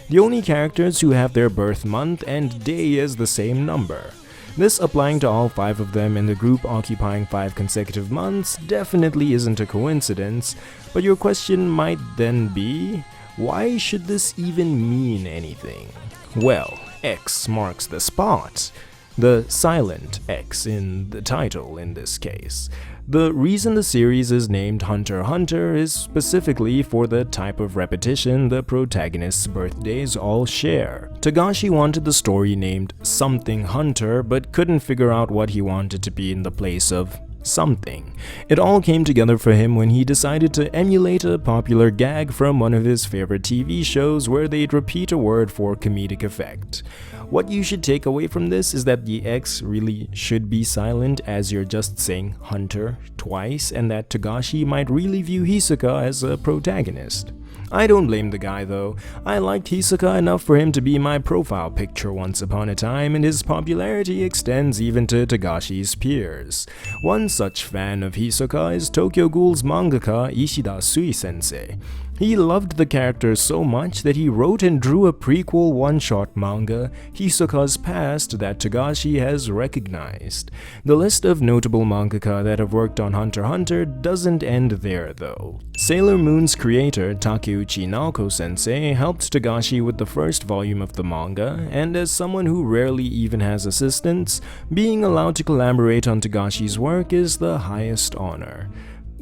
The only characters who have their birth month and day as the same number. This applying to all 5 of them in the group occupying 5 consecutive months definitely isn't a coincidence, but your question might then be, why should this even mean anything? Well, X marks the spot. The silent X in the title in this case. The reason the series is named Hunter x Hunter is specifically for the type of repetition the protagonists' birthdays all share. Togashi wanted the story named Something Hunter, but couldn't figure out what he wanted to be in the place of something. It all came together for him when he decided to emulate a popular gag from one of his favorite TV shows where they'd repeat a word for comedic effect. What you should take away from this is that the X really should be silent, as you're just saying Hunter twice, and that Togashi might really view Hisoka as a protagonist. I don't blame the guy though. I liked Hisoka enough for him to be my profile picture once upon a time, and his popularity extends even to Togashi's peers. One such fan of Hisoka is Tokyo Ghoul's mangaka Ishida Sui-sensei. He loved the character so much that he wrote and drew a prequel one-shot manga, Hisoka's Past, that Togashi has recognized. The list of notable mangaka that have worked on Hunter x Hunter doesn't end there though. Sailor Moon's creator, Takeuchi Naoko-sensei, helped Togashi with the first volume of the manga, and as someone who rarely even has assistants, being allowed to collaborate on Togashi's work is the highest honor.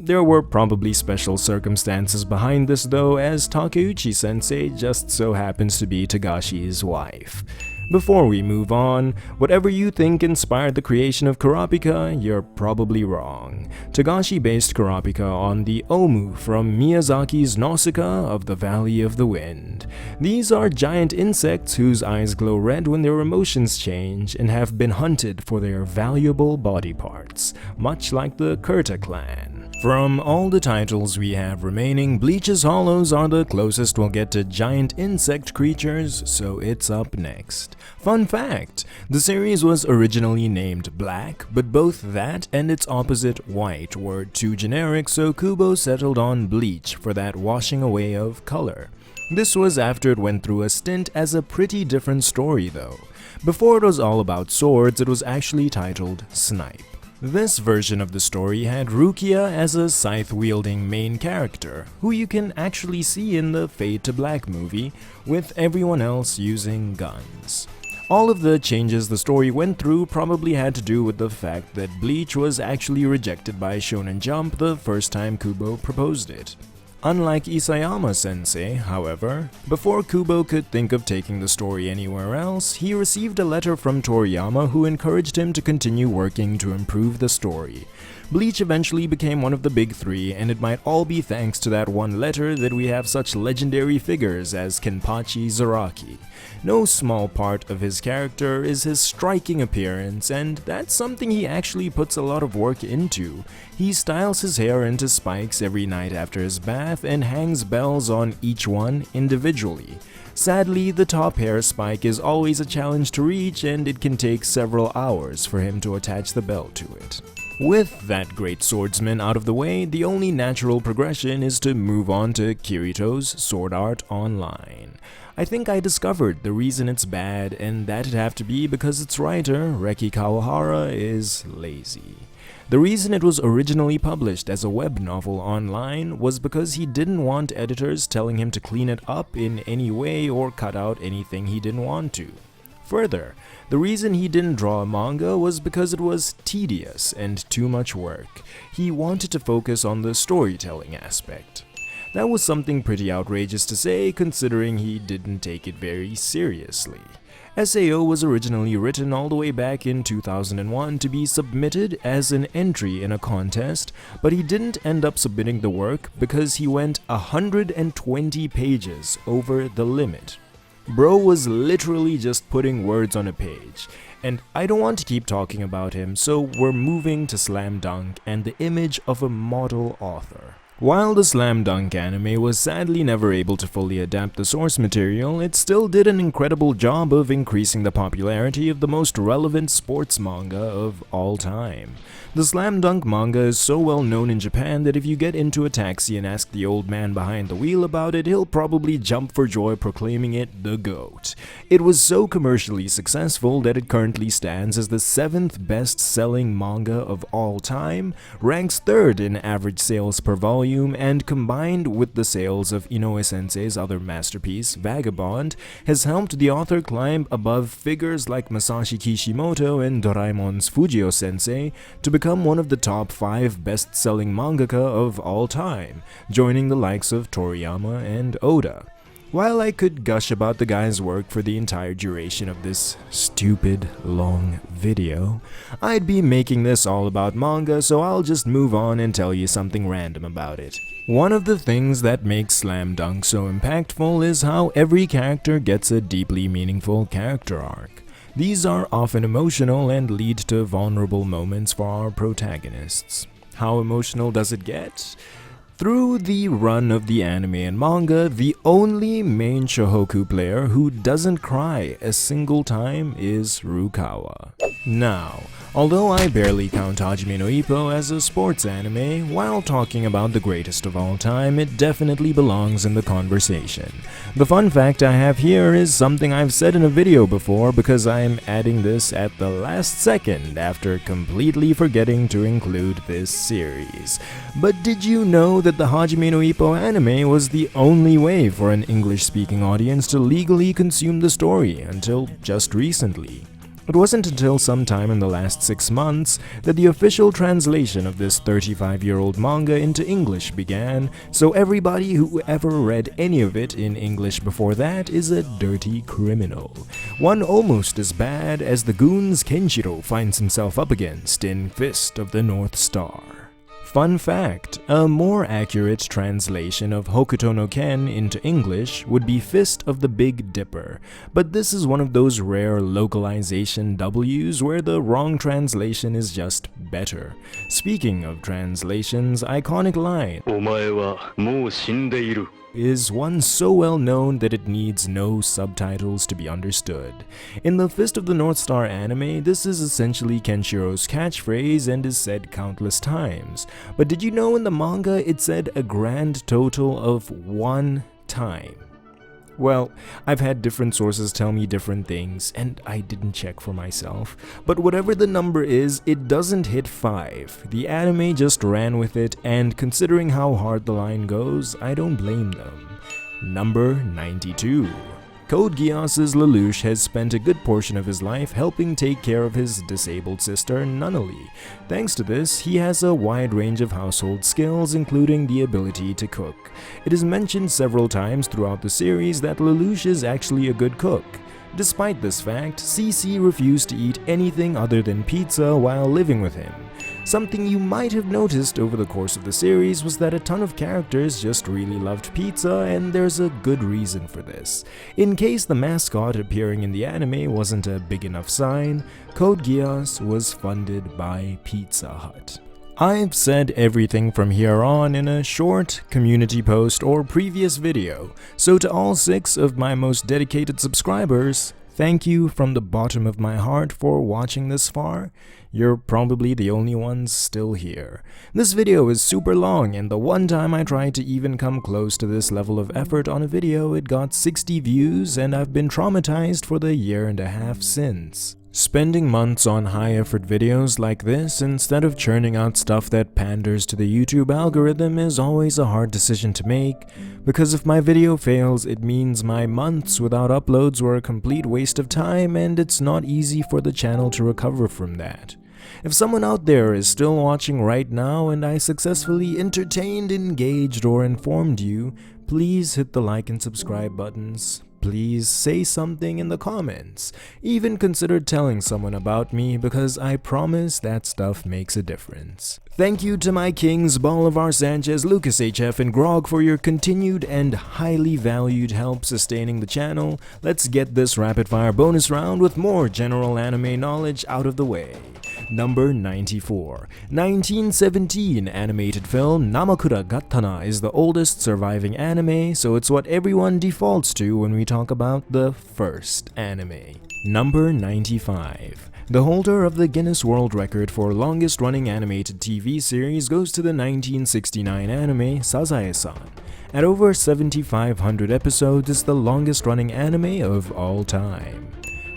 There were probably special circumstances behind this though, as Takeuchi-sensei just so happens to be Togashi's wife. Before we move on, whatever you think inspired the creation of Kurapika, you're probably wrong. Togashi based Kurapika on the Omu from Miyazaki's Nausicaa of the Valley of the Wind. These are giant insects whose eyes glow red when their emotions change and have been hunted for their valuable body parts, much like the Kurta clan. From all the titles we have remaining, Bleach's Hollows are the closest we'll get to giant insect creatures, so it's up next. Fun fact, the series was originally named Black, but both that and its opposite White were too generic, so Kubo settled on Bleach for that washing away of color. This was after it went through a stint as a pretty different story though. Before it was all about swords, it was actually titled Snipe. This version of the story had Rukia as a scythe-wielding main character, who you can actually see in the Fade to Black movie, with everyone else using guns. All of the changes the story went through probably had to do with the fact that Bleach was actually rejected by Shonen Jump the first time Kubo proposed it. Unlike Isayama-sensei, however, before Kubo could think of taking the story anywhere else, he received a letter from Toriyama who encouraged him to continue working to improve the story. Bleach eventually became one of the big three, and it might all be thanks to that one letter that we have such legendary figures as Kenpachi Zaraki. No small part of his character is his striking appearance, and that's something he actually puts a lot of work into. He styles his hair into spikes every night after his bath and hangs bells on each one individually. Sadly, the top hair spike is always a challenge to reach, and it can take several hours for him to attach the bell to it. With that great swordsman out of the way, the only natural progression is to move on to Kirito's Sword Art Online. I think I discovered the reason it's bad, and that'd have to be because its writer, Reki Kawahara, is lazy. The reason it was originally published as a web novel online was because he didn't want editors telling him to clean it up in any way or cut out anything he didn't want to. Further, the reason he didn't draw a manga was because it was tedious and too much work. He wanted to focus on the storytelling aspect. That was something pretty outrageous to say, considering he didn't take it very seriously. SAO was originally written all the way back in 2001 to be submitted as an entry in a contest, but he didn't end up submitting the work because he went 120 pages over the limit. Bro was literally just putting words on a page. And I don't want to keep talking about him, so we're moving to Slam Dunk and the image of a model author. While the Slam Dunk anime was sadly never able to fully adapt the source material, it still did an incredible job of increasing the popularity of the most relevant sports manga of all time. The Slam Dunk manga is so well known in Japan that if you get into a taxi and ask the old man behind the wheel about it, he'll probably jump for joy proclaiming it the GOAT. It was so commercially successful that it currently stands as the 7th best-selling manga of all time, ranks 3rd in average sales per volume, and combined with the sales of Inoue Sensei's other masterpiece, Vagabond, has helped the author climb above figures like Masashi Kishimoto and Doraemon's Fujio Sensei to become one of the top 5 best-selling mangaka of all time, joining the likes of Toriyama and Oda. While I could gush about the guy's work for the entire duration of this stupid long video, I'd be making this all about manga, so I'll just move on and tell you something random about it. One of the things that makes Slam Dunk so impactful is how every character gets a deeply meaningful character arc. These are often emotional and lead to vulnerable moments for our protagonists. How emotional does it get? Through the run of the anime and manga, the only main Shohoku player who doesn't cry a single time is Rukawa. Now, although I barely count Hajime no Ippo as a sports anime, while talking about the greatest of all time, it definitely belongs in the conversation. The fun fact I have here is something I've said in a video before because I'm adding this at the last second after completely forgetting to include this series. But did you know that the Hajime no Ippo anime was the only way for an English-speaking audience to legally consume the story until just recently? It wasn't until sometime in the last 6 months that the official translation of this 35-year-old manga into English began, so everybody who ever read any of it in English before that is a dirty criminal. One almost as bad as the goons Kenshiro finds himself up against in Fist of the North Star. Fun fact, a more accurate translation of Hokuto no Ken into English would be Fist of the Big Dipper, but this is one of those rare localization W's where the wrong translation is just better. Speaking of translations, iconic line, "Omae wa mou shindeiru," is one so well known that it needs no subtitles to be understood. In the Fist of the North Star anime, this is essentially Kenshiro's catchphrase and is said countless times. But did you know in the manga it said a grand total of 1 time? Well, I've had different sources tell me different things, and I didn't check for myself. But whatever the number is, it doesn't hit 5. The anime just ran with it, and considering how hard the line goes, I don't blame them. Number 92. Code Geass's Lelouch has spent a good portion of his life helping take care of his disabled sister, Nunnally. Thanks to this, he has a wide range of household skills, including the ability to cook. It is mentioned several times throughout the series that Lelouch is actually a good cook. Despite this fact, CC refused to eat anything other than pizza while living with him. Something you might have noticed over the course of the series was that a ton of characters just really loved pizza, and there's a good reason for this. In case the mascot appearing in the anime wasn't a big enough sign, Code Geass was funded by Pizza Hut. I've said everything from here on in a short community post or previous video, so to all 6 of my most dedicated subscribers, thank you from the bottom of my heart for watching this far. You're probably the only ones still here. This video is super long, and the one time I tried to even come close to this level of effort on a video, it got 60 views, and I've been traumatized for the 1.5 years since. Spending months on high-effort videos like this instead of churning out stuff that panders to the YouTube algorithm is always a hard decision to make, because if my video fails, it means my months without uploads were a complete waste of time, and it's not easy for the channel to recover from that. If someone out there is still watching right now and I successfully entertained, engaged, or informed you, please hit the like and subscribe buttons. please say something in the comments. Even consider telling someone about me because I promise that stuff makes a difference. Thank you to my kings Bolivar Sanchez, Lucas HF, and Grog for your continued and highly valued help sustaining the channel. Let's get this rapid fire bonus round with more general anime knowledge out of the way. Number 94. 1917 animated film Namakura Gatana is the oldest surviving anime, so it's what everyone defaults to when we talk about the first anime. Number 95. The holder of the Guinness World Record for longest running animated TV series goes to the 1969 anime Sazae-san. At over 7,500 episodes, it's the longest running anime of all time.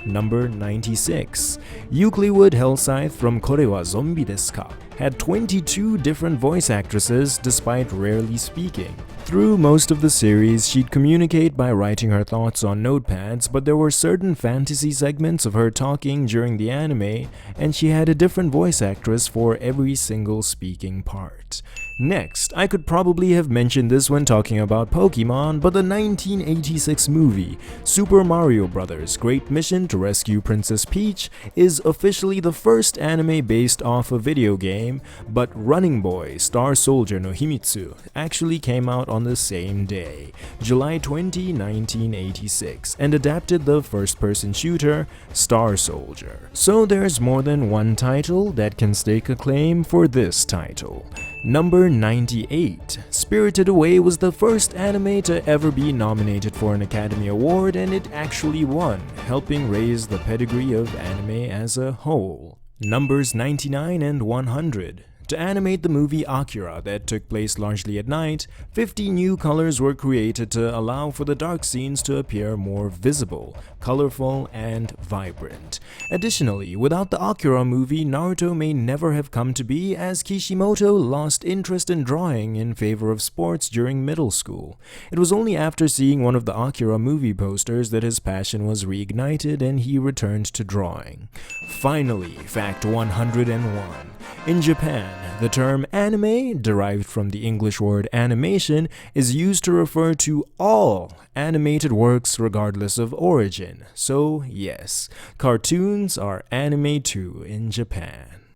Number 96. Euclid Hellscythe from Kore wa Zombie desu ka had 22 different voice actresses despite rarely speaking. Through most of the series, she'd communicate by writing her thoughts on notepads, but there were certain fantasy segments of her talking during the anime, and she had a different voice actress for every single speaking part. Next, I could probably have mentioned this when talking about Pokémon, but the 1986 movie, Super Mario Bros. Great Mission to Rescue Princess Peach, is officially the first anime based off a video game, but Running Boy Star Soldier no Himitsu actually came out on the same day, July 20, 1986, and adapted the first-person shooter, Star Soldier. So there's more than one title that can stake a claim for this title. Number 98. Spirited Away was the first anime to ever be nominated for an Academy Award, and it actually won, helping raise the pedigree of anime as a whole. Numbers 99 and 100. To animate the movie Akira that took place largely at night, 50 new colors were created to allow for the dark scenes to appear more visible, colorful, and vibrant. Additionally, without the Akira movie, Naruto may never have come to be, as Kishimoto lost interest in drawing in favor of sports during middle school. It was only after seeing one of the Akira movie posters that his passion was reignited and he returned to drawing. Finally, fact 101. In Japan, the term anime, derived from the English word animation, is used to refer to all animated works regardless of origin. So yes, cartoons are anime too in Japan.